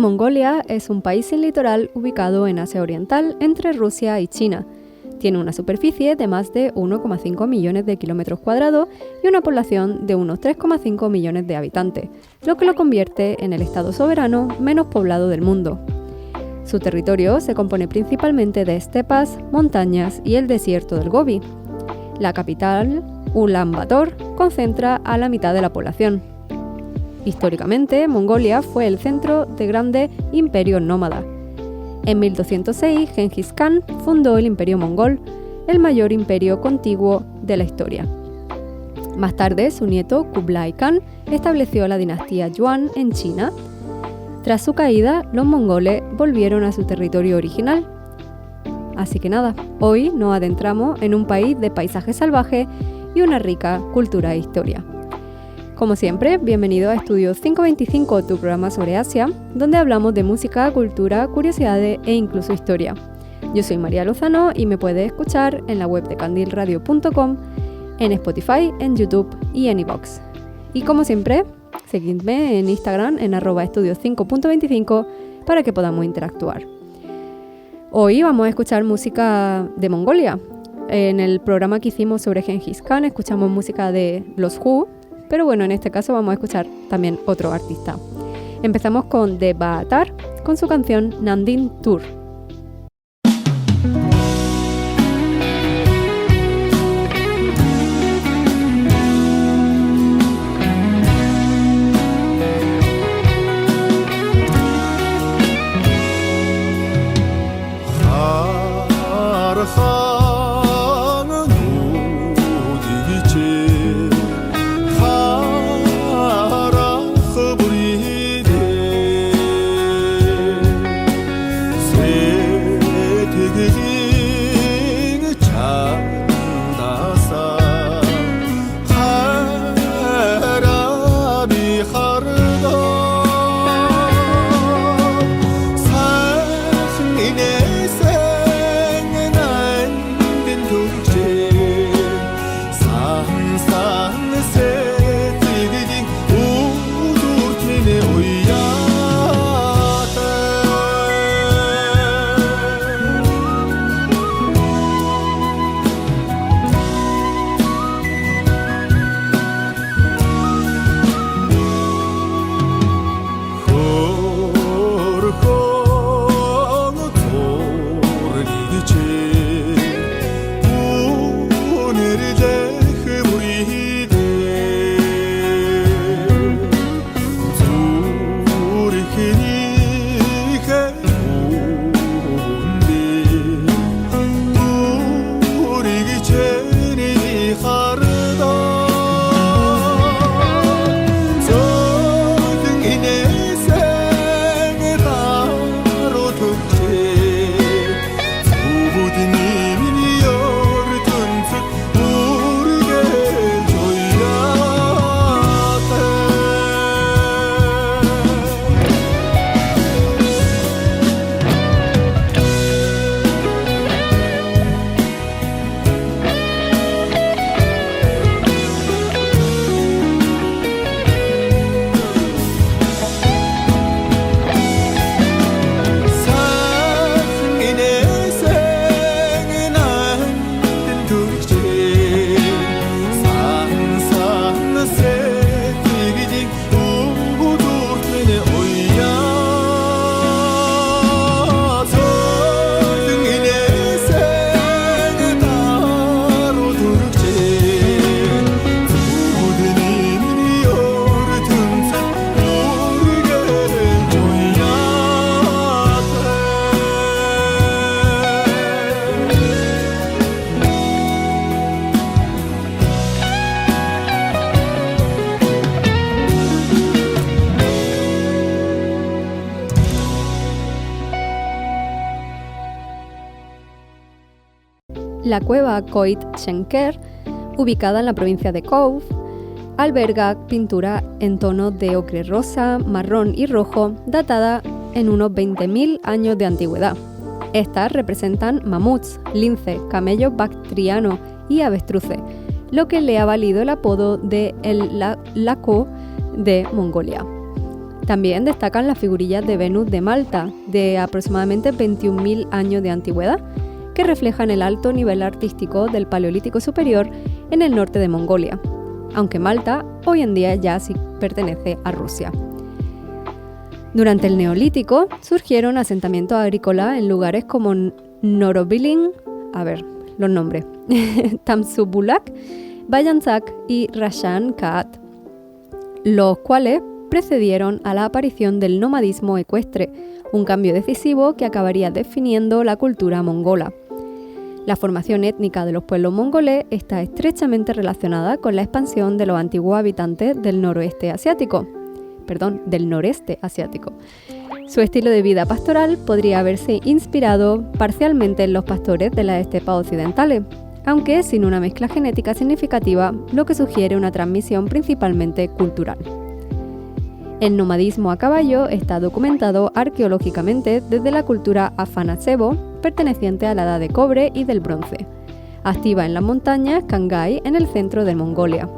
Mongolia es un país sin litoral ubicado en Asia Oriental entre Rusia y China. Tiene una superficie de más de 1,5 millones de kilómetros cuadrados y una población de unos 3,5 millones de habitantes, lo que lo convierte en el estado soberano menos poblado del mundo. Su territorio se compone principalmente de estepas, montañas y el desierto del Gobi. La capital, Ulan Bator, concentra a la mitad de la población. Históricamente, Mongolia fue el centro de grandes imperios nómadas. En 1206, Genghis Khan fundó el Imperio Mongol, el mayor imperio contiguo de la historia. Más tarde, su nieto Kublai Khan estableció la dinastía Yuan en China. Tras su caída, los mongoles volvieron a su territorio original. Así que nada, hoy nos adentramos en un país de paisajes salvajes y una rica cultura e historia. Como siempre, bienvenido a Estudio 525, tu programa sobre Asia, donde hablamos de música, cultura, curiosidades e incluso historia. Yo soy María Lozano y me puedes escuchar en la web de candilradio.com, en Spotify, en YouTube y en iVoox. Y como siempre, seguidme en Instagram en @estudio5.25 para que podamos interactuar. Hoy vamos a escuchar música de Mongolia. En el programa que hicimos sobre Genghis Khan escuchamos música de los Who, pero bueno, en este caso vamos a escuchar también otro artista. Empezamos con The Baatar, con su canción Nandin Tour. La cueva Koit Shenker, ubicada en la provincia de Kouf, alberga pintura en tonos de ocre rosa, marrón y rojo, datada en unos 20.000 años de antigüedad. Estas representan mamuts, linces, camellos bactrianos y avestruces, lo que le ha valido el apodo de el Laco de Mongolia. También destacan las figurillas de Venus de Malta, de aproximadamente 21.000 años de antigüedad, que reflejan el alto nivel artístico del Paleolítico Superior en el norte de Mongolia, aunque Malta hoy en día ya sí pertenece a Rusia. Durante el Neolítico surgieron asentamientos agrícolas en lugares como Norobilin, los nombres, Tamsubulak, Bayansak y Rashan Kaat, los cuales precedieron a la aparición del nomadismo ecuestre, un cambio decisivo que acabaría definiendo la cultura mongola. La formación étnica de los pueblos mongoles está estrechamente relacionada con la expansión de los antiguos habitantes del noreste asiático. Su estilo de vida pastoral podría haberse inspirado parcialmente en los pastores de las estepas occidentales, aunque sin una mezcla genética significativa, lo que sugiere una transmisión principalmente cultural. El nomadismo a caballo está documentado arqueológicamente desde la cultura Afanasevo, perteneciente a la Edad de Cobre y del Bronce, activa en las montañas Kangay en el centro de Mongolia.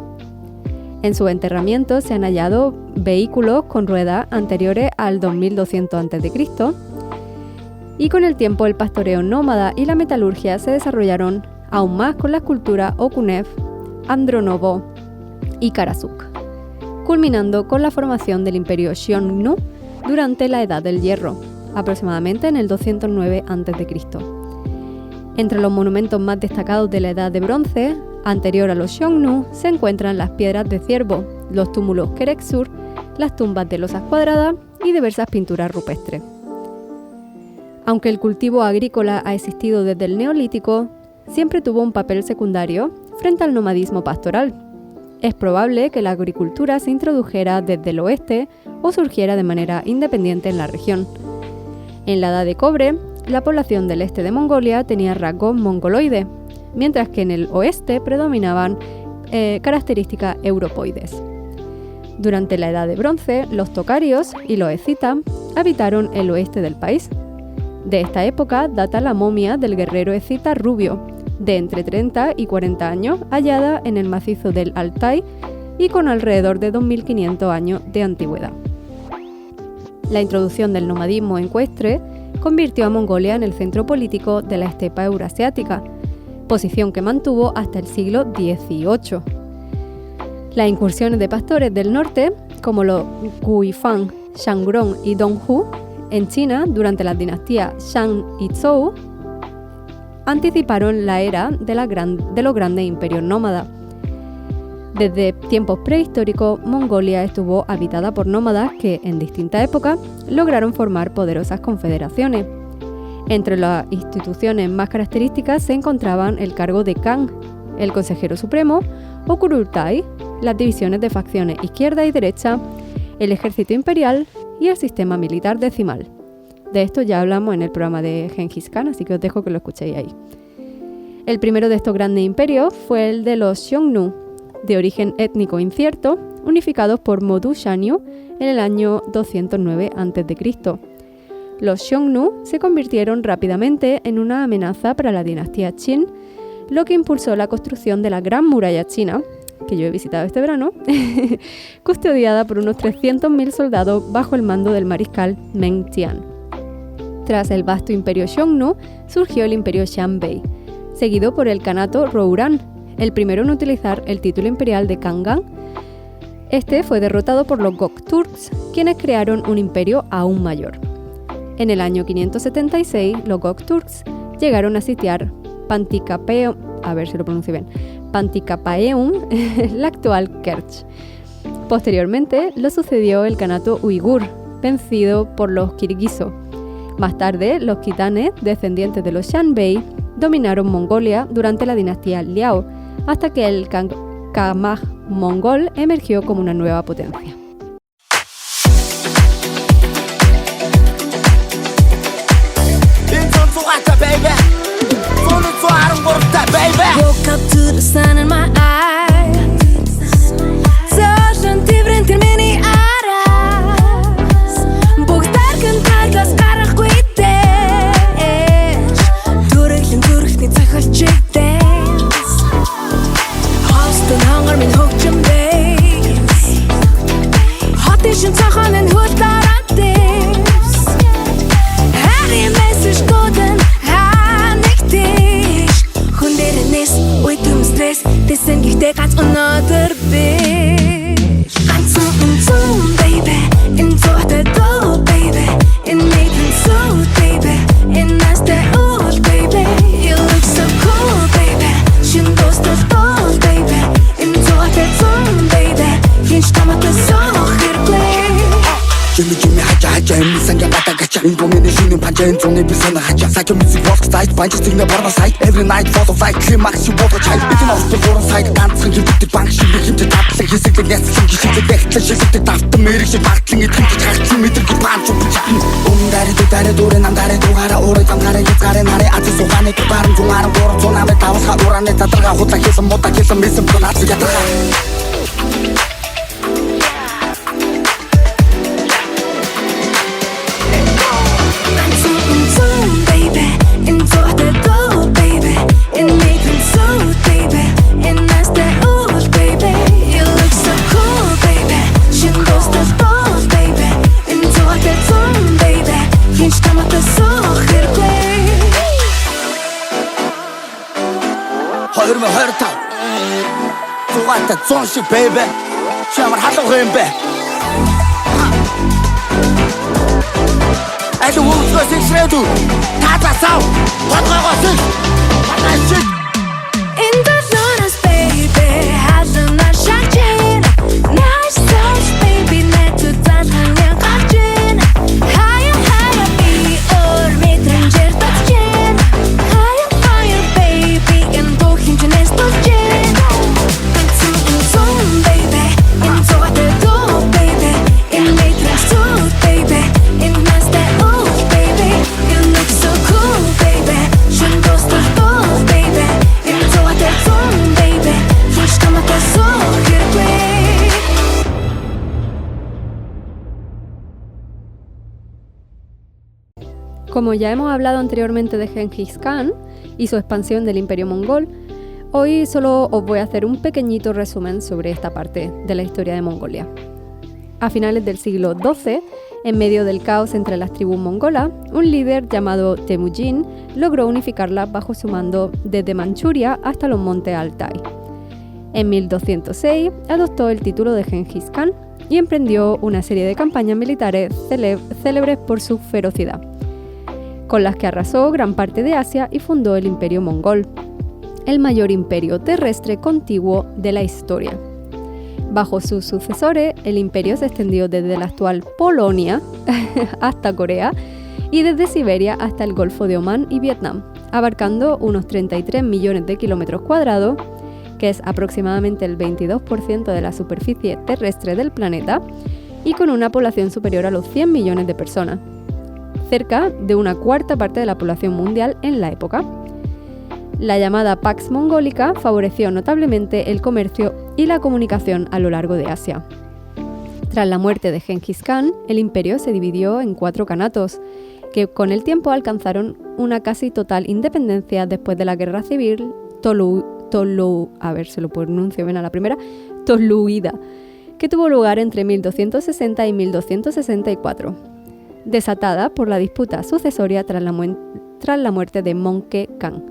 En sus enterramientos se han hallado vehículos con ruedas anteriores al 2200 a.C., y con el tiempo el pastoreo nómada y la metalurgia se desarrollaron aún más con las culturas Okunev, Andronovo y Karasuk, culminando con la formación del imperio Xiongnu durante la Edad del Hierro, aproximadamente en el 209 a.C. Entre los monumentos más destacados de la Edad de Bronce, anterior a los Xiongnu, se encuentran las piedras de ciervo, los túmulos Kereksur, las tumbas de losas cuadradas y diversas pinturas rupestres. Aunque el cultivo agrícola ha existido desde el Neolítico, siempre tuvo un papel secundario frente al nomadismo pastoral. Es probable que la agricultura se introdujera desde el oeste o surgiera de manera independiente en la región. En la Edad de Cobre, la población del este de Mongolia tenía rasgos mongoloides, mientras que en el oeste predominaban características europoides. Durante la Edad de Bronce, los tocarios y los escitas habitaron el oeste del país. De esta época data la momia del guerrero escita Rubio, de entre 30 y 40 años, hallada en el macizo del Altai y con alrededor de 2500 años de antigüedad. La introducción del nomadismo ecuestre convirtió a Mongolia en el centro político de la estepa eurasiática, posición que mantuvo hasta el siglo XVIII. Las incursiones de pastores del norte, como los Guifang, Shangrong y Donghu, en China durante las dinastías Shang y Zhou, anticiparon la era de los grandes imperios nómadas. Desde tiempos prehistóricos, Mongolia estuvo habitada por nómadas que, en distintas épocas, lograron formar poderosas confederaciones. Entre las instituciones más características se encontraban el cargo de Khan, el consejero supremo, o Kurultai, las divisiones de facciones izquierda y derecha, el ejército imperial y el sistema militar decimal. De esto ya hablamos en el programa de Gengis Khan, así que os dejo que lo escuchéis ahí. El primero de estos grandes imperios fue el de los Xiongnu, de origen étnico incierto, unificados por Modu Shanyu en el año 209 a.C. Los Xiongnu se convirtieron rápidamente en una amenaza para la dinastía Qin, lo que impulsó la construcción de la Gran Muralla China, que yo he visitado este verano, custodiada por unos 300.000 soldados bajo el mando del mariscal Meng Tian. Tras el vasto imperio Xiongnu, surgió el imperio Xianbei, seguido por el Kanato Rouran, el primero en utilizar el título imperial de Khangan. Este fue derrotado por los Gokturks, quienes crearon un imperio aún mayor. En el año 576, los Gokturks llegaron a sitiar Pantikapaeum, la actual Kerch. Posteriormente, lo sucedió el Kanato Uigur, vencido por los kirguisos. Más tarde, los khitanes, descendientes de los Xianbei, dominaron Mongolia durante la dinastía Liao, hasta que el Khamaj mongol emergió como una nueva potencia. Хатын цахааны хөлтэй 인도면의 쉬는 반전 종의 비선을 하자 사겨 music walk side 반지 찍는 바람 side every night photo fight climax you walk a child 이제 마우스 고런 side 깐층 힘들 방식이 힘들 답생 희생 때 내스 숨기 힘들 때 실수 때 답도 매력이 박증이 틈기 잘지 믿을기 반쪽 부자 다리 두 다리 돌에 남 다리 두 가라 오래 감 가래 잎 가래 나래 아직 속 안에 또 다른 종아는 보러 조남에 따와 사오라 내 따들가 호딱해서 못하겠어 미씀 또 나치겠다 흐르면 흐르다 좋았다 존식 베이베 시험을 하다고 햄베 애들 우주가 식스레도 다 짰어 화가가 식 화가 식 In the zonas baby 하던 날 샤진 Nice touch baby 내 뜻한 향연 가진 Higher higher be or 미트렌젤 touch Higher higher baby 엔도 힘준 estos gin Into the zone baby Into the door baby In matrix suit baby In master old baby You look so cool baby Shun dos tus dos baby Into the zone baby Fish come at the soul here way Como ya hemos hablado anteriormente de Genghis Khan y su expansión del Imperio Mongol, hoy solo os voy a hacer un pequeñito resumen sobre esta parte de la historia de Mongolia. A finales del siglo XII, en medio del caos entre las tribus mongolas, un líder llamado Temujin logró unificarlas bajo su mando desde Manchuria hasta los montes Altai. En 1206 adoptó el título de Genghis Khan y emprendió una serie de campañas militares célebres por su ferocidad, con las que arrasó gran parte de Asia y fundó el Imperio Mongol, el mayor imperio terrestre contiguo de la historia. Bajo sus sucesores, el imperio se extendió desde la actual Polonia hasta Corea y desde Siberia hasta el Golfo de Omán y Vietnam, abarcando unos 33 millones de kilómetros cuadrados, que es aproximadamente el 22% de la superficie terrestre del planeta, y con una población superior a los 100 millones de personas, cerca de una cuarta parte de la población mundial en la época. La llamada Pax Mongólica favoreció notablemente el comercio y la comunicación a lo largo de Asia. Tras la muerte de Genghis Khan, el imperio se dividió en 4 khanatos, que con el tiempo alcanzaron una casi total independencia después de la guerra civil Toluida, que tuvo lugar entre 1260 y 1264, desatada por la disputa sucesoria tras la muerte de Möngke Khan.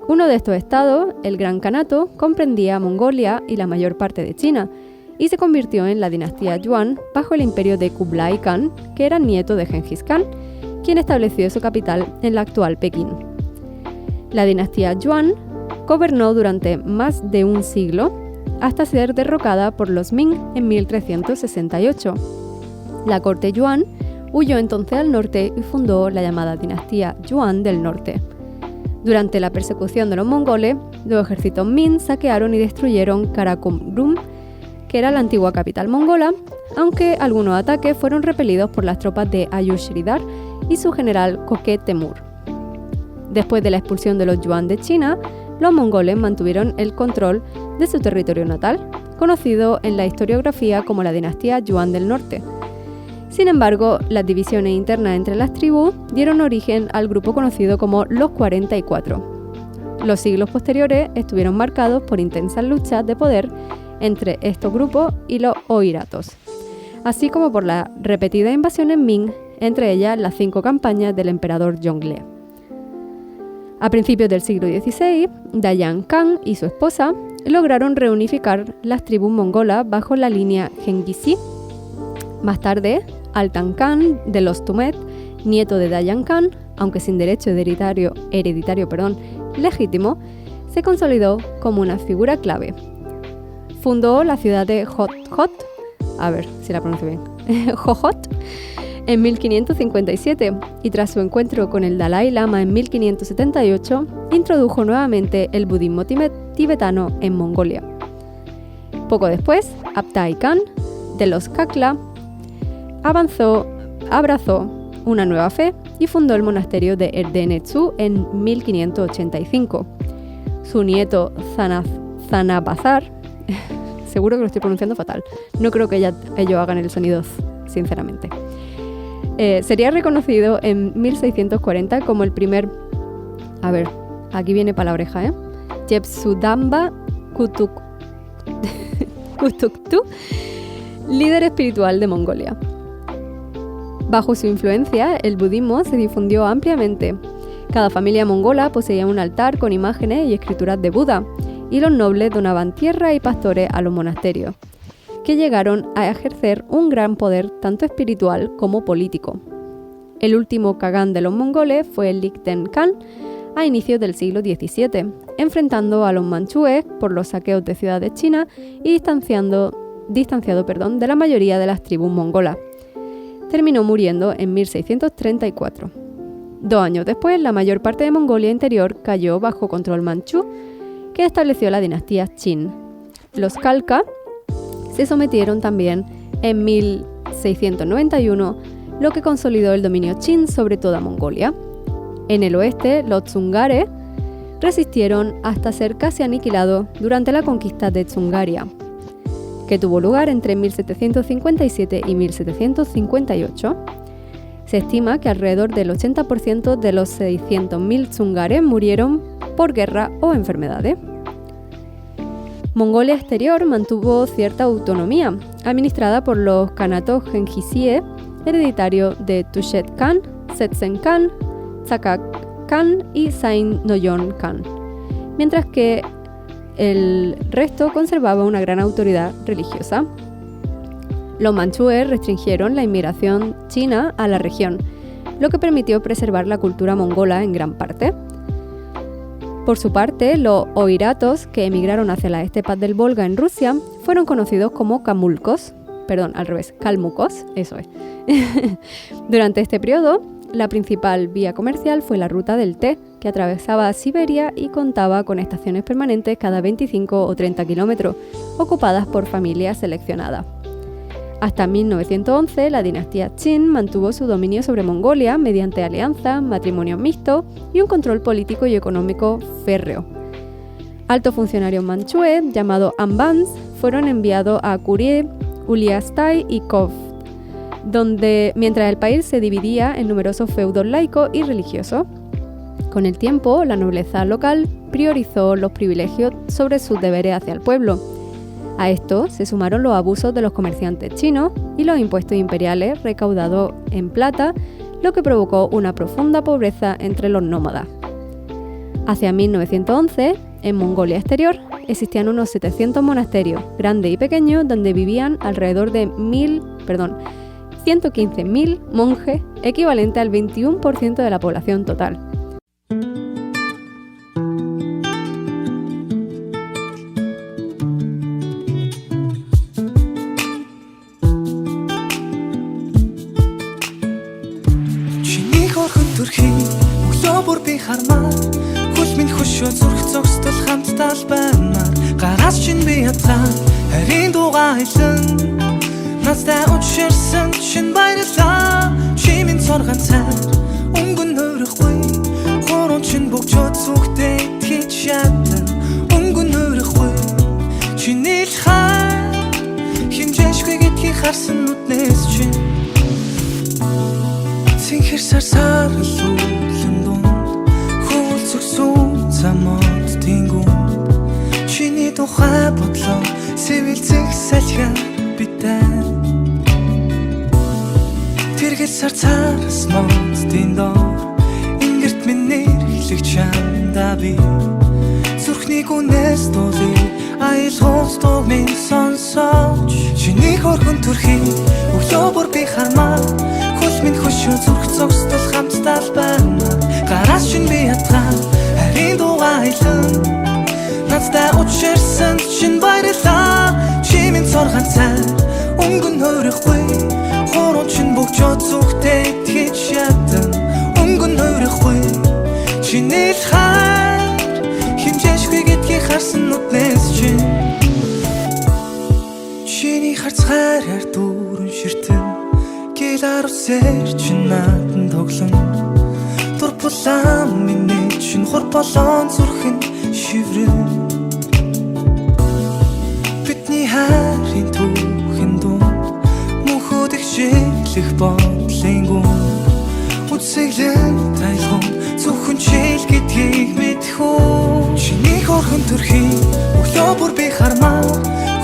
Uno de estos estados, el Gran Kanato, comprendía Mongolia y la mayor parte de China, y se convirtió en la dinastía Yuan bajo el imperio de Kublai Khan, que era nieto de Genghis Khan, quien estableció su capital en la actual Pekín. La dinastía Yuan gobernó durante más de un siglo, hasta ser derrocada por los Ming en 1368. La corte Yuan huyó entonces al norte y fundó la llamada dinastía Yuan del Norte. Durante la persecución de los mongoles, los ejércitos Ming saquearon y destruyeron Karakorum, que era la antigua capital mongola, aunque algunos ataques fueron repelidos por las tropas de Ayushridar y su general Köke Temür. Después de la expulsión de los Yuan de China, los mongoles mantuvieron el control de su territorio natal, conocido en la historiografía como la dinastía Yuan del Norte. Sin embargo, las divisiones internas entre las tribus dieron origen al grupo conocido como los 44. Los siglos posteriores estuvieron marcados por intensas luchas de poder entre estos grupos y los oiratos, así como por las repetidas invasiones Ming, entre ellas las 5 campañas del emperador Zhongle. A principios del siglo XVI, Dayan Khan y su esposa lograron reunificar las tribus mongolas bajo la línea Genghisi. Más tarde, Altan Khan de los Tumet, nieto de Dayan Khan, aunque sin derecho hereditario legítimo, se consolidó como una figura clave. Fundó la ciudad de Jojot, en 1557 y tras su encuentro con el Dalai Lama en 1578, introdujo nuevamente el budismo tibetano en Mongolia. Poco después, Abtai Khan, de los Kakla, abrazó una nueva fe y fundó el monasterio de Erdenetsu en 1585. Su nieto Zanabazar, seguro que lo estoy pronunciando fatal, no creo que ellos hagan el sonido sinceramente, sería reconocido en 1640 como el primer, aquí viene para la oreja, Jebsudamba Kutuktu, líder espiritual de Mongolia. Bajo su influencia, el budismo se difundió ampliamente. Cada familia mongola poseía un altar con imágenes y escrituras de Buda, y los nobles donaban tierra y pastores a los monasterios, que llegaron a ejercer un gran poder tanto espiritual como político. El último Kagán de los mongoles fue Likden Khan a inicios del siglo XVII, enfrentando a los manchúes por los saqueos de ciudades chinas y distanciado de la mayoría de las tribus mongolas. Terminó muriendo en 1634. 2 años después, la mayor parte de Mongolia Interior cayó bajo control manchú, que estableció la dinastía Qin. Los Khalkha se sometieron también en 1691, lo que consolidó el dominio Qin sobre toda Mongolia. En el oeste, los Dzungare resistieron hasta ser casi aniquilados durante la conquista de Dzungaria, que tuvo lugar entre 1757 y 1758. Se estima que alrededor del 80% de los 600.000 Dzungare murieron por guerra o enfermedades. Mongolia Exterior mantuvo cierta autonomía, administrada por los Khanatos Genghisiye, hereditario de Tushet Khan, Setsen Khan, Tsakak Khan y Sain Noyon Khan, mientras que el resto conservaba una gran autoridad religiosa. Los manchúes restringieron la inmigración china a la región, lo que permitió preservar la cultura mongola en gran parte. Por su parte, los oiratos, que emigraron hacia las estepas del Volga en Rusia, fueron conocidos como kalmucos, eso es. Durante este periodo, la principal vía comercial fue la ruta del té, que atravesaba Siberia y contaba con estaciones permanentes cada 25 o 30 kilómetros, ocupadas por familias seleccionadas. Hasta 1911, la dinastía Qin mantuvo su dominio sobre Mongolia mediante alianzas, matrimonios mixtos y un control político y económico férreo. Altos funcionarios manchúes, llamados ambans, fueron enviados a Kurie, Uliastai y Kov, mientras el país se dividía en numerosos feudos laicos y religiosos. Con el tiempo, la nobleza local priorizó los privilegios sobre sus deberes hacia el pueblo. A esto se sumaron los abusos de los comerciantes chinos y los impuestos imperiales recaudados en plata, lo que provocó una profunda pobreza entre los nómadas. Hacia 1911, en Mongolia Exterior, existían unos 700 monasterios, grandes y pequeños, donde vivían alrededor de 115.000 monjes, equivalente al 21% de la población total. Настай учирсан шин баярлаа чимийн цорган цаар өнгөн нөрөхгүй гурван чин бөгчөөд зүгтээ итгэж шатан өнгөн нөрөхгүй чиний л хаа хинжээшгүй гэдгийг харсан нүднээс чинь цэнхэр сарсаар лүүлэн дунд хөл зүгсүүн замууд тэнгүүнд чиний тухай бодлоо сэвэлцэх салхиа битээ Тэргэл сарцаараас монтын доор Ингэрт минь нэрлэх чамдаа би Зүрхний гүнээс дуулыг Аял хуус дууг минь сонсооч Чиний хөргөн төрхий Өглөө бүр би хармаа Хөл минь хөшөө зүрх зогсдол хамтдаа л байна Гараас чинь би ятгаа Харин дуугаа айлан Надтай учирсан чинь баярлаа Чи минь цорган цаар Өнгөн хөрөхгүй Хуруу чин бөгчөөд зүгтээ Чиний л хайр хэмжээшгүй гэдгийг харсан нүднээс чинь чиний харцгаараар дүүрэн ширтэн гэл арвсэр чинь наадан тоглон дур булаан миний чинь хор болон зүрхэн шиврэн бидний хайрын түүхэн дунд мөнхөд их шилэх бодлын гүн үсэглэн тайлгон зөвхөн чил гэдгийг мэдхүү чиний хорхон төрхий өглөө бүр би хармаа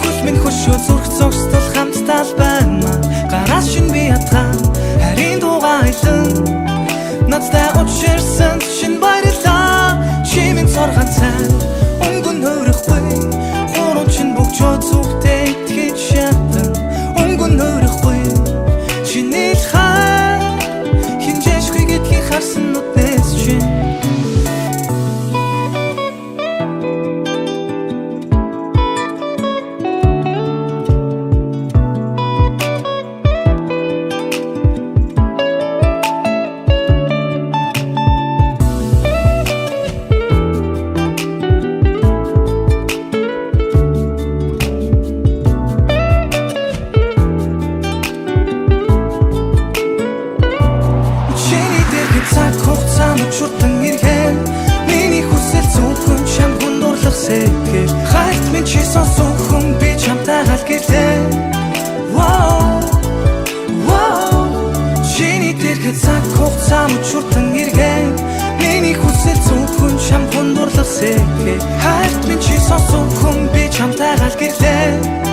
хөл минь хөшөө зүрх зогсдол хамтдаа байна гараас шин би ятган харин дугайлан надтай учирсан шин баярлаа чимэн цорган цай өнгөн хөрөхгүй хорон чин бөгчөө зүгтээ итгэж шатан өнгөн хөрөхгүй чиний л хайр хинжээшгүй гэдгийг харсан нүднээс чинь хайрт минь чи сонсон хүн би чамтай галгэлээ чиний дэргэд цаг хугацаа мөчөртөн иргэн миний хүсэл зөвхөн чам хүндрэлх сэхэ хайрт минь чи сонсон хүн би чамтай галгэлээ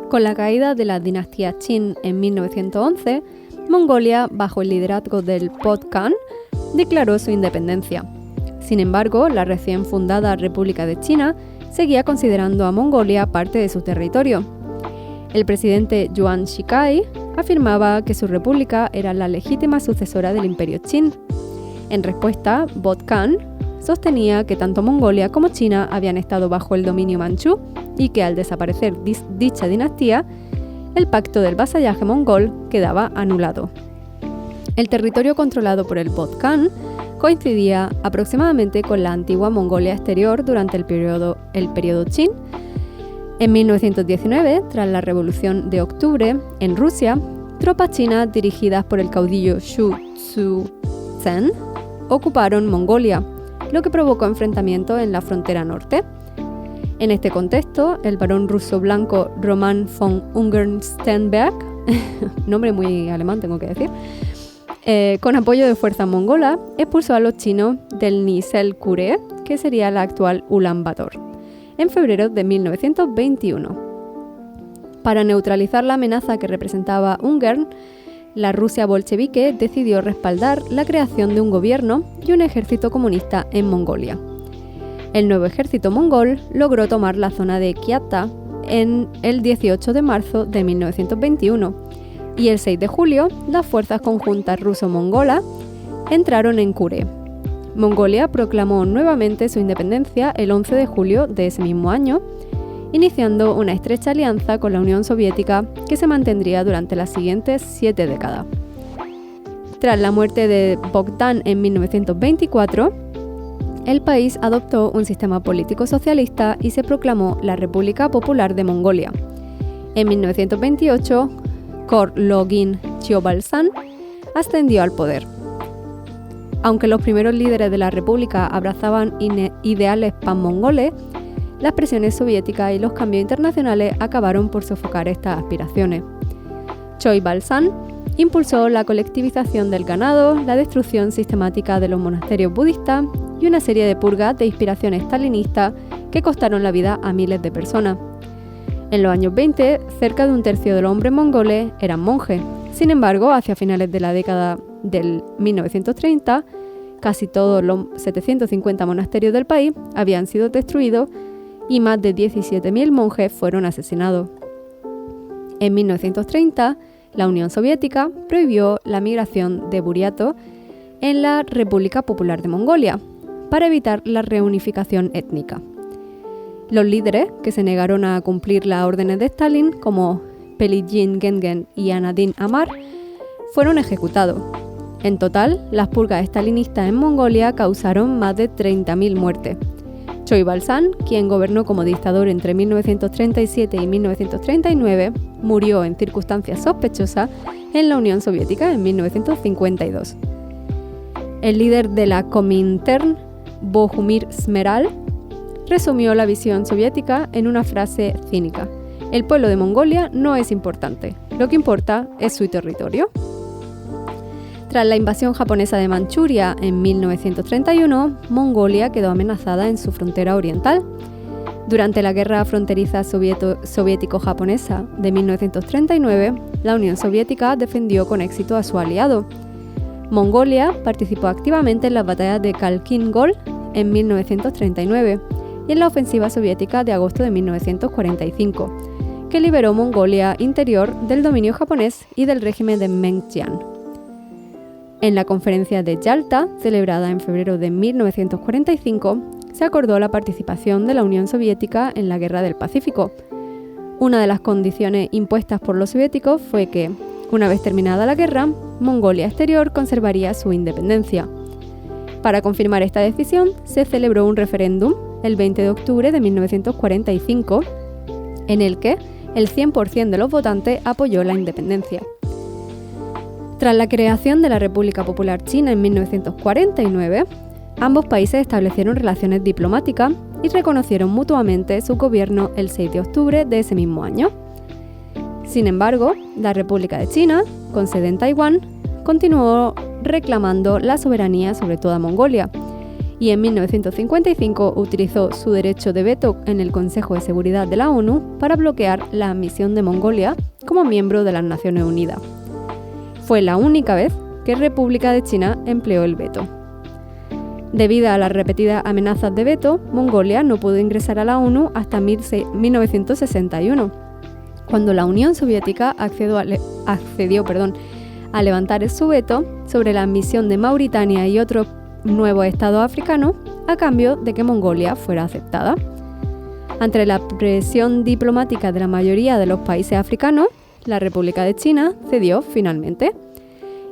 Con la caída de la dinastía Qin en 1911, Mongolia, bajo el liderazgo del Podkan, declaró su independencia. Sin embargo, la recién fundada República de China seguía considerando a Mongolia parte de su territorio. El presidente Yuan Shikai afirmaba que su república era la legítima sucesora del Imperio Qin. En respuesta, Podkan sostenía que tanto Mongolia como China habían estado bajo el dominio manchú y que al desaparecer dicha dinastía, el pacto del vasallaje mongol quedaba anulado. El territorio controlado por el Podkan coincidía aproximadamente con la antigua Mongolia exterior durante el periodo Qin. En 1919, tras la Revolución de Octubre, en Rusia, tropas chinas dirigidas por el caudillo Xu Tzu-zen ocuparon Mongolia, lo que provocó enfrentamientos en la frontera norte. En este contexto, el barón ruso blanco Roman von Ungern-Sternberg, nombre muy alemán tengo que decir, con apoyo de fuerzas mongolas, expulsó a los chinos del Nizhel-Kure, que sería la actual Ulan Bator, en febrero de 1921. Para neutralizar la amenaza que representaba Ungern, la Rusia bolchevique decidió respaldar la creación de un gobierno y un ejército comunista en Mongolia. El nuevo ejército mongol logró tomar la zona de Kiata en el 18 de marzo de 1921 y el 6 de julio las fuerzas conjuntas ruso-mongolas entraron en Kure. Mongolia proclamó nuevamente su independencia el 11 de julio de ese mismo año, iniciando una estrecha alianza con la Unión Soviética que se mantendría durante las siguientes 7 décadas. Tras la muerte de Bogdan en 1924, el país adoptó un sistema político socialista y se proclamó la República Popular de Mongolia. En 1928, Khor-Login Chobalsan ascendió al poder. Aunque los primeros líderes de la República abrazaban ideales panmongoles, las presiones soviéticas y los cambios internacionales acabaron por sofocar estas aspiraciones. Choibalsan impulsó la colectivización del ganado, la destrucción sistemática de los monasterios budistas y una serie de purgas de inspiración estalinista que costaron la vida a miles de personas. En los años 20, cerca de un tercio de los hombres mongoles eran monjes. Sin embargo, hacia finales de la década del 1930, casi todos los 750 monasterios del país habían sido destruidos y más de 17.000 monjes fueron asesinados. En 1930, la Unión Soviética prohibió la migración de buriatos en la República Popular de Mongolia, para evitar la reunificación étnica. Los líderes que se negaron a cumplir las órdenes de Stalin, como Pelagin Gengen y Anadin Amar, fueron ejecutados. En total, las purgas estalinistas en Mongolia causaron más de 30.000 muertes. Choibalsan, quien gobernó como dictador entre 1937 y 1939, murió en circunstancias sospechosas en la Unión Soviética en 1952. El líder de la Comintern, Bohumir Smeral, resumió la visión soviética en una frase cínica: el pueblo de Mongolia no es importante, lo que importa es su territorio. Tras la invasión japonesa de Manchuria en 1931, Mongolia quedó amenazada en su frontera oriental. Durante la guerra fronteriza soviético-japonesa de 1939, la Unión Soviética defendió con éxito a su aliado. Mongolia participó activamente en las batallas de Khalkhin-Gol en 1939 y en la ofensiva soviética de agosto de 1945, que liberó Mongolia Interior del dominio japonés y del régimen de Meng Jian. En la conferencia de Yalta, celebrada en febrero de 1945, se acordó la participación de la Unión Soviética en la Guerra del Pacífico. Una de las condiciones impuestas por los soviéticos fue que, una vez terminada la guerra, Mongolia Exterior conservaría su independencia. Para confirmar esta decisión, se celebró un referéndum el 20 de octubre de 1945, en el que el 100% de los votantes apoyó la independencia. Tras la creación de la República Popular China en 1949, ambos países establecieron relaciones diplomáticas y reconocieron mutuamente su gobierno el 6 de octubre de ese mismo año. Sin embargo, la República de China, con sede en Taiwán, continuó reclamando la soberanía sobre toda Mongolia y en 1955 utilizó su derecho de veto en el Consejo de Seguridad de la ONU para bloquear la admisión de Mongolia como miembro de las Naciones Unidas. Fue la única vez que República de China empleó el veto. Debido a las repetidas amenazas de veto, Mongolia no pudo ingresar a la ONU hasta 1961, cuando la Unión Soviética accedió a levantar su veto sobre la admisión de Mauritania y otros nuevos estados africanos a cambio de que Mongolia fuera aceptada. Ante la presión diplomática de la mayoría de los países africanos, la República de China cedió finalmente,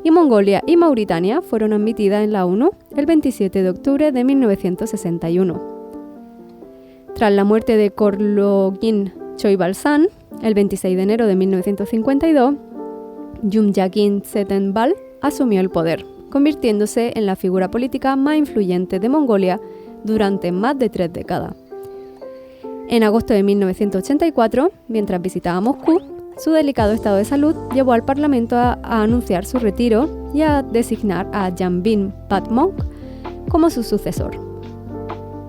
y Mongolia y Mauritania fueron admitidas en la ONU el 27 de octubre de 1961. Tras la muerte de Khorlogin Choibalsan, el 26 de enero de 1952, Jumjagin Tsetenbal asumió el poder, convirtiéndose en la figura política más influyente de Mongolia durante más de 3 décadas. En agosto de 1984, mientras visitaba Moscú, su delicado estado de salud llevó al Parlamento a anunciar su retiro y a designar a Janbin Patmok como su sucesor.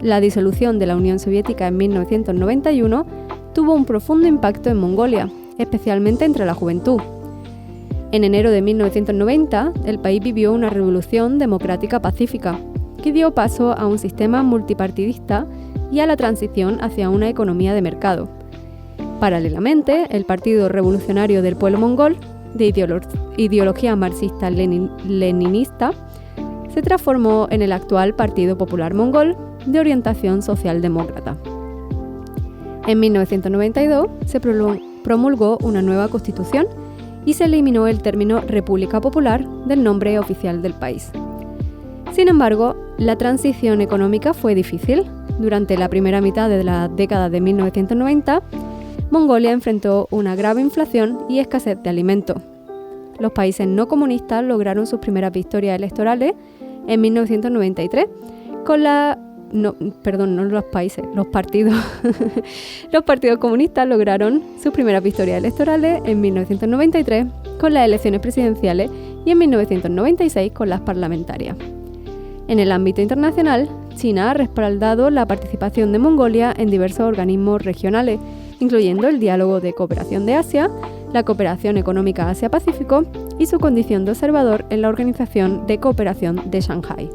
La disolución de la Unión Soviética en 1991 tuvo un profundo impacto en Mongolia, especialmente entre la juventud. En enero de 1990, el país vivió una revolución democrática pacífica, que dio paso a un sistema multipartidista y a la transición hacia una economía de mercado. Paralelamente, el Partido Revolucionario del Pueblo Mongol, de ideología marxista-leninista, se transformó en el actual Partido Popular Mongol, de orientación socialdemócrata. En 1992 se promulgó una nueva constitución y se eliminó el término República Popular del nombre oficial del país. Sin embargo, la transición económica fue difícil. Durante la primera mitad de la década de 1990, Mongolia enfrentó una grave inflación y escasez de alimentos. Los países no comunistas lograron sus primeras victorias electorales en 1993 con los partidos. Los partidos comunistas lograron sus primeras victorias electorales en 1993 con las elecciones presidenciales y en 1996 con las parlamentarias. En el ámbito internacional, China ha respaldado la participación de Mongolia en diversos organismos regionales, incluyendo el Diálogo de Cooperación de Asia, la Cooperación Económica Asia-Pacífico y su condición de observador en la Organización de Cooperación de Shanghái.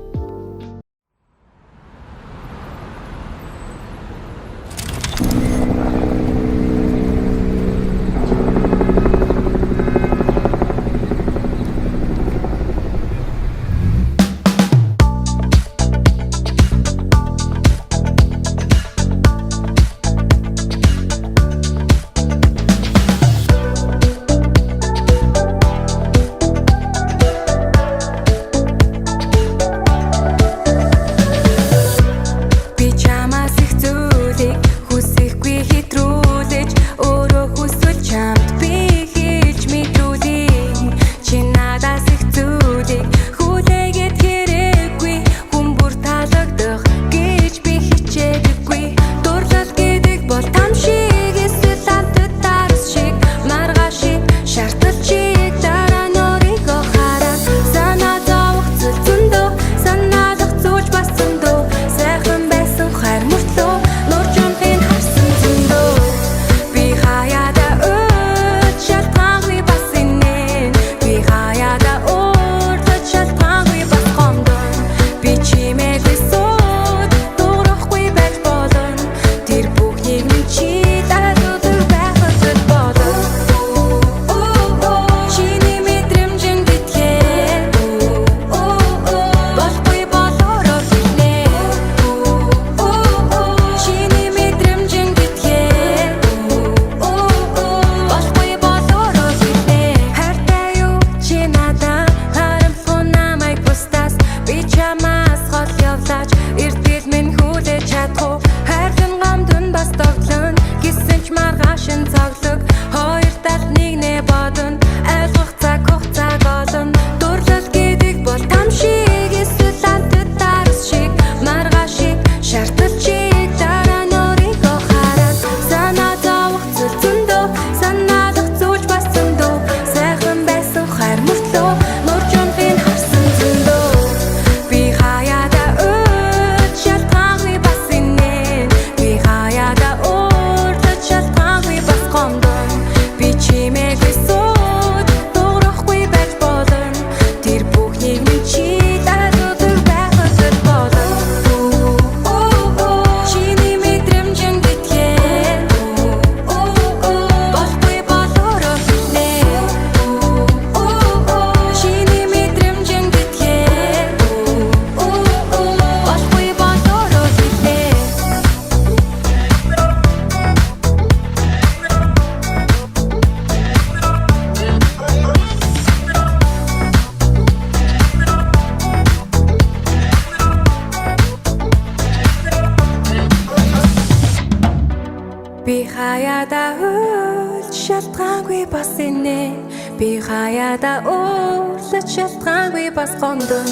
хаяада үл шалтгаангүй бас инээ би хаяада үл шалтгаангүй бас гондон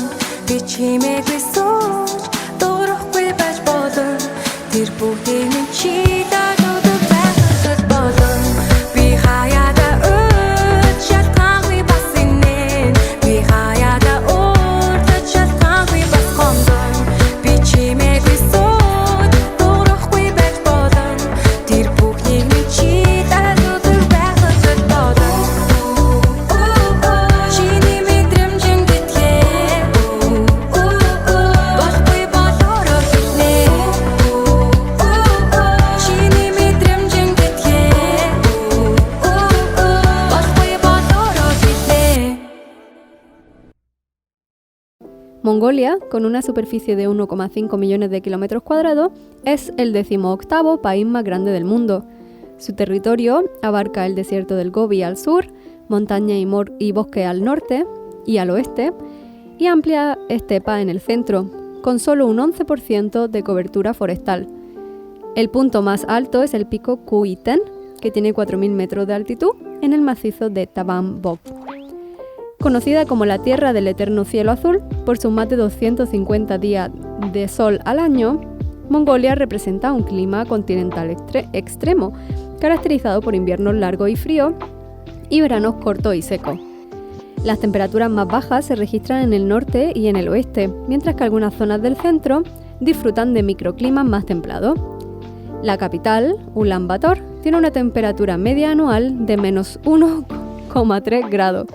би чимээгүй сууж дуурахгүй байж болон тэр бүгдийг минь чи дагуулдаг байхад болон би хаяада үл шалтгаангүй бас инээ би хаяада үл шалтгаангүй бас гондон би чимээгүй сууж дуурахгүй байж болон тэр бүгдийг минь чи дагуулдаг байхад болон чиний мэдрэмжин гэтлээ болохгүй болоороо хэлнэ чиний мэдрэмжин гэтлээ болохгүй болоороо хэлнэ. Mongolia, con una superficie de 1,5 millones de kilómetros cuadrados, es el 18º país más grande del mundo. Su territorio abarca el desierto del Gobi al sur, montaña y bosque al norte y al oeste, y amplia estepa en el centro, con solo un 11% de cobertura forestal. El punto más alto es el pico Kuiten, que tiene 4.000 metros de altitud en el macizo de Tavan Bog. Conocida como la Tierra del Eterno Cielo Azul por sus más de 250 días de sol al año, Mongolia representa un clima continental extremo, caracterizado por inviernos largos y fríos y veranos cortos y secos. Las temperaturas más bajas se registran en el norte y en el oeste, mientras que algunas zonas del centro disfrutan de microclimas más templados. La capital, Ulan Bator, tiene una temperatura media anual de menos 1,3 grados,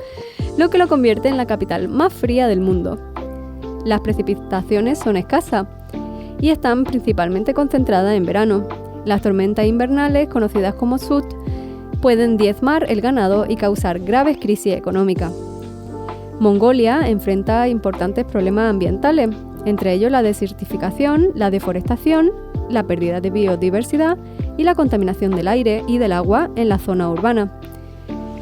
lo que lo convierte en la capital más fría del mundo. Las precipitaciones son escasas y están principalmente concentradas en verano. Las tormentas invernales, conocidas como Sut, pueden diezmar el ganado y causar graves crisis económicas. Mongolia enfrenta importantes problemas ambientales, entre ellos la desertificación, la deforestación, la pérdida de biodiversidad y la contaminación del aire y del agua en la zona urbana.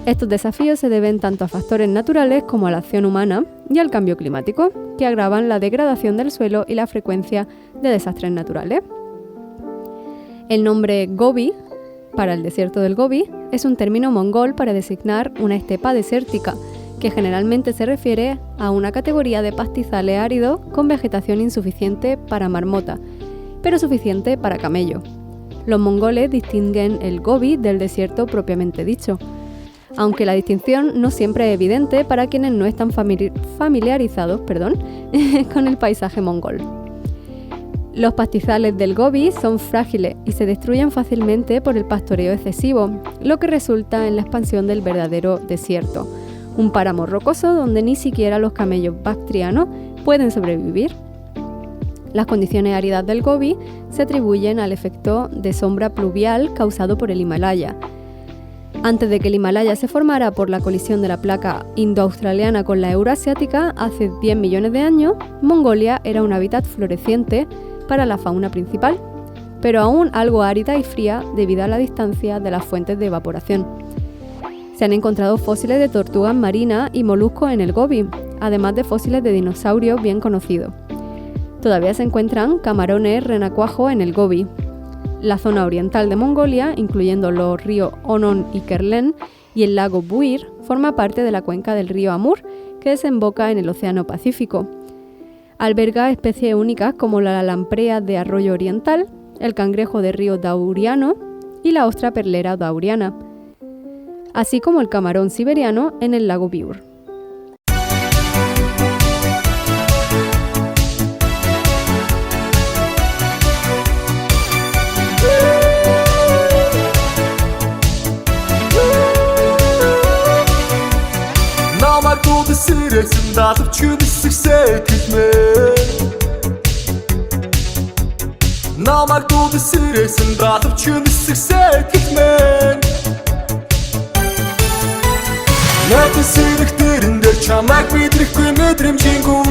Estos desafíos se deben tanto a factores naturales como a la acción humana y al cambio climático, que agravan la degradación del suelo y la frecuencia de desastres naturales. El nombre Gobi, para el desierto del Gobi, es un término mongol para designar una estepa desértica, que generalmente se refiere a una categoría de pastizales áridos con vegetación insuficiente para marmota, pero suficiente para camello. Los mongoles distinguen el Gobi del desierto propiamente dicho, aunque la distinción no siempre es evidente para quienes no están familiarizados con el paisaje mongol. Los pastizales del Gobi son frágiles y se destruyen fácilmente por el pastoreo excesivo, lo que resulta en la expansión del verdadero desierto, un páramo rocoso donde ni siquiera los camellos bactrianos pueden sobrevivir. Las condiciones áridas del Gobi se atribuyen al efecto de sombra pluvial causado por el Himalaya. Antes de que el Himalaya se formara por la colisión de la placa indoaustraliana con la euroasiática hace 10 millones de años, Mongolia era un hábitat floreciente para la fauna principal, pero aún algo árida y fría debido a la distancia de las fuentes de evaporación. Se han encontrado fósiles de tortugas marinas y moluscos en el Gobi, además de fósiles de dinosaurios bien conocidos. Todavía se encuentran camarones renacuajos en el Gobi. La zona oriental de Mongolia, incluyendo los ríos Onon y Kerlen y el lago Buir, forma parte de la cuenca del río Amur, que desemboca en el Océano Pacífico. Alberga especies únicas como la lamprea de arroyo oriental, el cangrejo de río Dauriano y la ostra perlera dauriana, así como el camarón siberiano en el lago Biur. Сэрээсэн даалвч хүнсгсээ хэлмээ Намайг дууд сэрээсэн даалвч хүнсгсээ хэлмээ Наад сэрэг дэрэн дээр чамайг мэдрэхгүй мэдрэмжингүү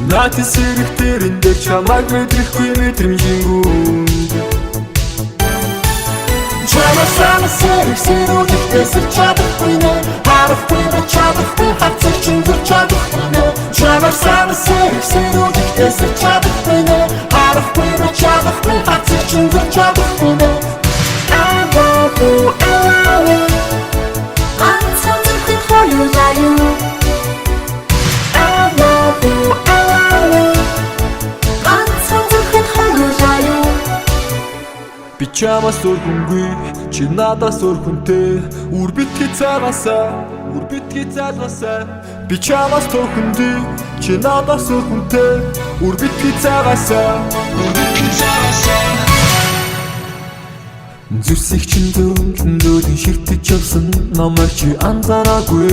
Наад сэрэг дэрэн дээр чамайг мэдрэхгүй мэдрэмжингүү Чамасана сэрэг сэрүүдтэй сэр чадахгүй нэ Харахгүй ба чадахгүй хацар чин зүр чадахгүй нэ Чамасана сэрэг сэрүүдтэй сэр чадахгүй нэ харахгүй би чадахгүй хацчих чинь зүр чадахгүй нэ I love you I love you ганцхан зүрхэнд хоёулаа юу I love you I love you ганцхан зүрхэнд хоёулаа юу би чамаас өргөнгүй чи надаас өргөнтэй үр битгий цагаасаа би чамаас өргөнгүй чи надаас өргөнтэй үр битгий цагаасаа зүсэх чин дөрөндөө ширтэж явсан намайг чи анзаараагүй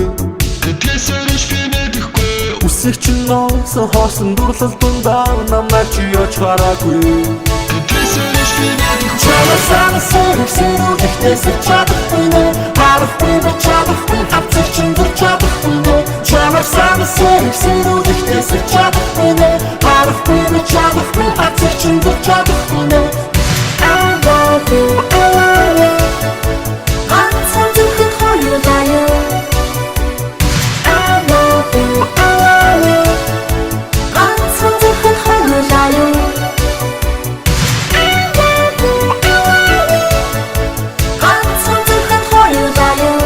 тэсэрч финэдэхгүй үсэх чин ноцсон хоосон дурлал дундаа намайг чи яж хараагүй тэсэрч финэдэхгүй чамаас сэрэг ихтэйсэж чадахгүй нэ харахгүй би чадахгүй хавцчих чин дүр чадахгүй нэ чамаас сэрэг ихтэйсэж чадахгүй нэ харахгүй би чадахгүй хавцчих чин дүр чадахгүй нэ I love you I love you ганцхан зүрхэнд хоёулаа юу I love you I love you ганцхан зүрхэнд хоёулаа юу ганцхан зүрхэнд хоёулаа юу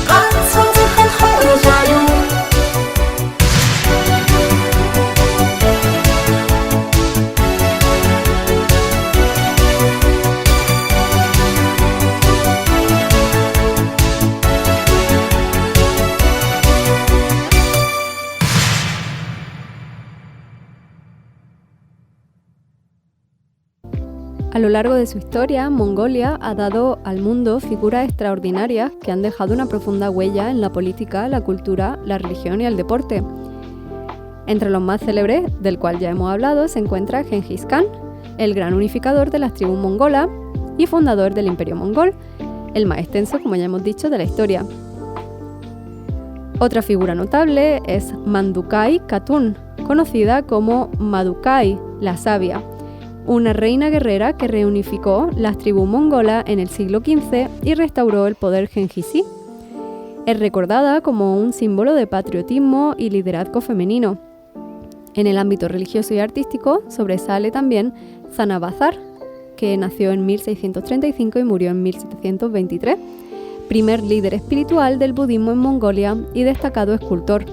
ганцхан зүрхэнд хоёулаа юу A lo largo de su historia, Mongolia ha dado al mundo figuras extraordinarias que han dejado una profunda huella en la política, la cultura, la religión y el deporte. Entre los más célebres, del cual ya hemos hablado, se encuentra Genghis Khan, el gran unificador de las tribus mongolas y fundador del Imperio Mongol, el más extenso, como ya hemos dicho, de la historia. Otra figura notable es Mandukai Khatun, conocida como Madukai, la sabia, una reina guerrera que reunificó las tribus mongolas en el siglo XV y restauró el poder genghisi. Es recordada como un símbolo de patriotismo y liderazgo femenino. En el ámbito religioso y artístico sobresale también Zanabazar, que nació en 1635 y murió en 1723, primer líder espiritual del budismo en Mongolia y destacado escultor.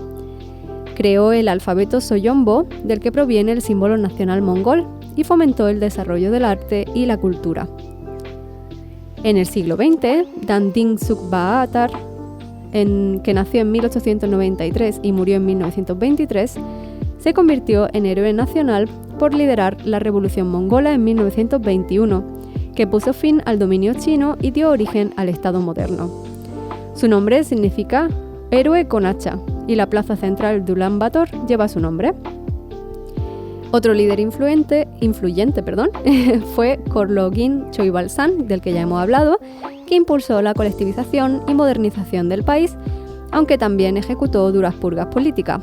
Creó el alfabeto Soyombo, del que proviene el símbolo nacional mongol, y fomentó el desarrollo del arte y la cultura. En el siglo XX, Danding Sukbaatar, que nació en 1893 y murió en 1923, se convirtió en héroe nacional por liderar la revolución mongola en 1921, que puso fin al dominio chino y dio origen al Estado moderno. Su nombre significa héroe con hacha, y la plaza central de Ulan Bator lleva su nombre. Otro líder influyente fue Khorlogin Choibalsan, del que ya hemos hablado, que impulsó la colectivización y modernización del país, aunque también ejecutó duras purgas políticas.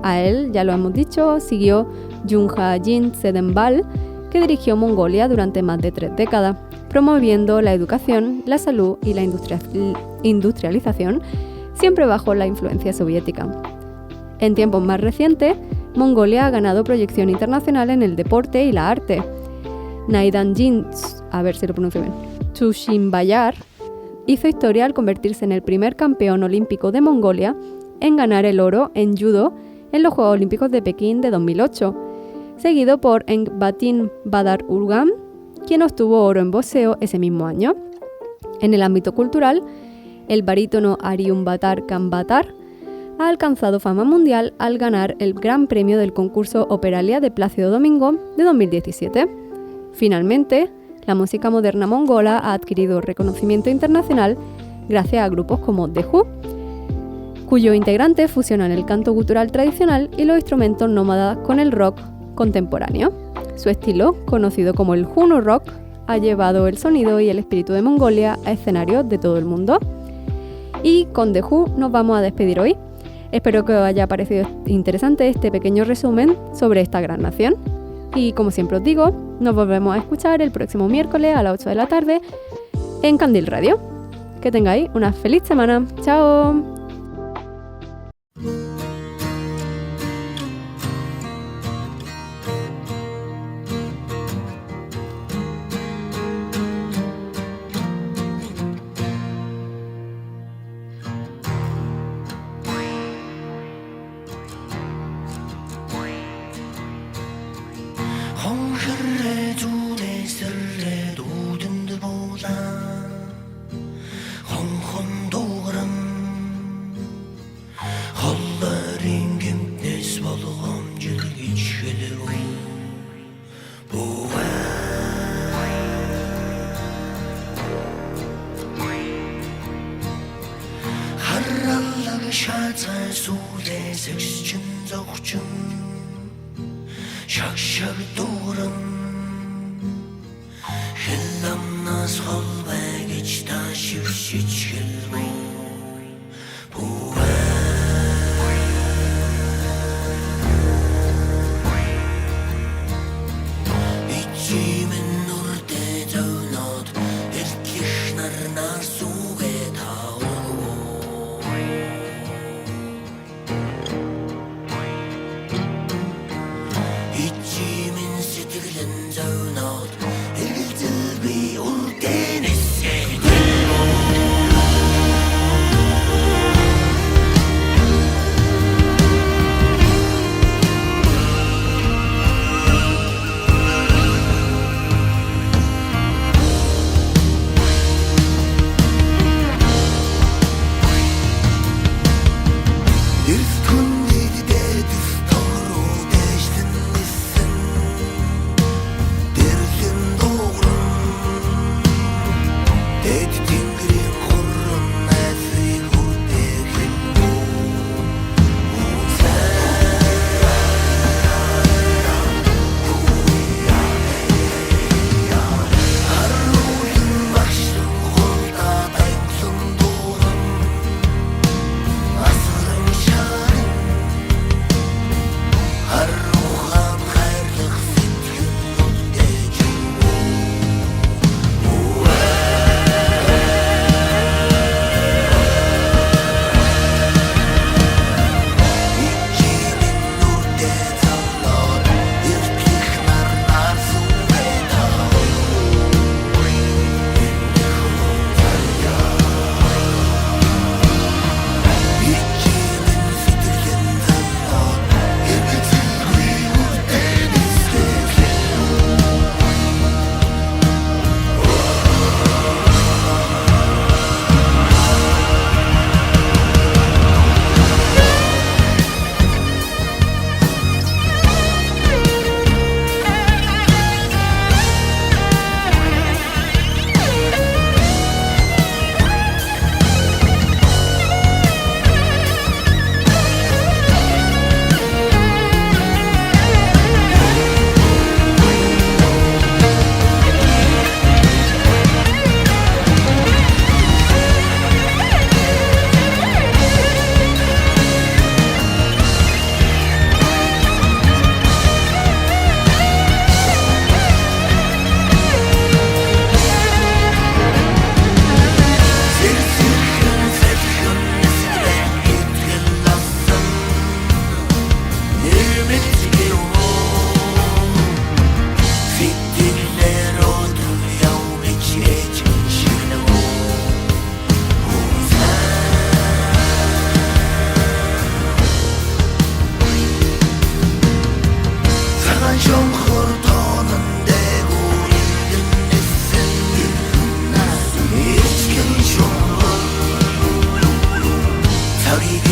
A él, ya lo hemos dicho, siguió Junhajin Sedembal, que dirigió Mongolia durante más de 3 décadas, promoviendo la educación, la salud y la industrialización, siempre bajo la influencia soviética. En tiempos más recientes, Mongolia ha ganado proyección internacional en el deporte y la arte. Naidanjin, Tushimbayar, hizo historia al convertirse en el primer campeón olímpico de Mongolia en ganar el oro en judo en los Juegos Olímpicos de Pekín de 2008, seguido por Engbatin Badar Urgam, quien obtuvo oro en boxeo ese mismo año. En el ámbito cultural, el barítono Aryumbatar Kambatar ha alcanzado fama mundial al ganar el Gran Premio del concurso Operalia de Plácido Domingo de 2017. Finalmente, la música moderna mongola ha adquirido reconocimiento internacional gracias a grupos como The Who, cuyos integrantes fusionan el canto gutural tradicional y los instrumentos nómadas con el rock contemporáneo. Su estilo, conocido como el Huno Rock, ha llevado el sonido y el espíritu de Mongolia a escenarios de todo el mundo. Y con The Who nos vamos a despedir hoy. Espero que os haya parecido interesante este pequeño resumen sobre esta gran nación. Y como siempre os digo, nos volvemos a escuchar el próximo miércoles a las 8 de la tarde en Candil Radio. Que tengáis una feliz semana. ¡Chao! шаацай сүүлээ сэгсчин зогчин шаг дууран хилламнаас холбай гэж та шившиж хэлмэ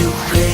you